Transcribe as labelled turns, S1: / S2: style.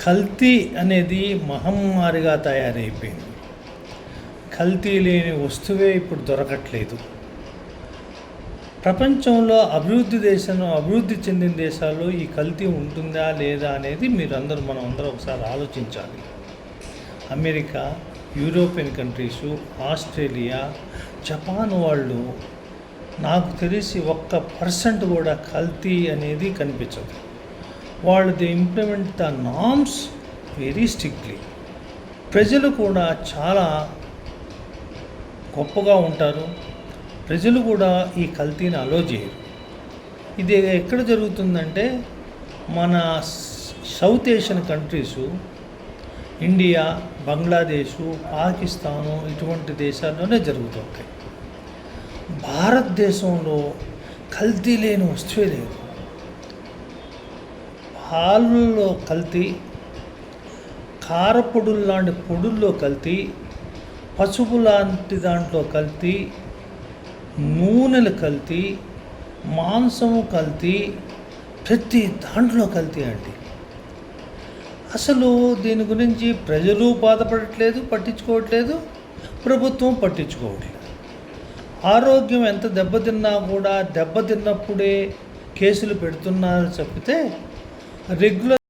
S1: కల్తీ అనేది మహమ్మారిగా తయారైపోయింది. కల్తీ లేని వస్తువే ఇప్పుడు దొరకట్లేదు. ప్రపంచంలో అభివృద్ధి చెందిన దేశాల్లో ఈ కల్తీ ఉంటుందా లేదా అనేది మనం అందరూ ఒకసారి ఆలోచించాలి. America, European countries, Australia, Japan వాళ్ళు నాకు తెలిసి 1% కూడా కల్తీ అనేది కనిపించదు. వాళ్ళు they implement the norms very strictly. ప్రజలు కూడా చాలా గొప్పగా ఉంటారు. ప్రజలు కూడా ఈ కల్తీని అలో చేయరు. ఇది ఎక్కడ జరుగుతుందంటే మన south Asian countries, India, Bangladesh, Pakistan ఇటువంటి దేశాల్లోనే జరుగుతుంటాయి. భారతదేశంలో కల్తీ లేని వస్తువే లేదు. పాలల్లో కల్తీ, కారపొడులు లాంటి పొడుల్లో కల్తీ, పసుపు లాంటి దాంట్లో కల్తీ, నూనెలు కల్తీ, మాంసము కల్తీ, ప్రతి దాంట్లో కల్తీ అండి. అసలు దీని గురించి ప్రజలు బాధపడట్లేదు, పట్టించుకోవట్లేదు, ప్రభుత్వం పట్టించుకోవట్లేదు. ఆరోగ్యం ఎంత దెబ్బతిన్నా కూడా దెబ్బతిన్నప్పుడే కేసులు పెడుతున్నారు తప్పితే రెగ్యులర్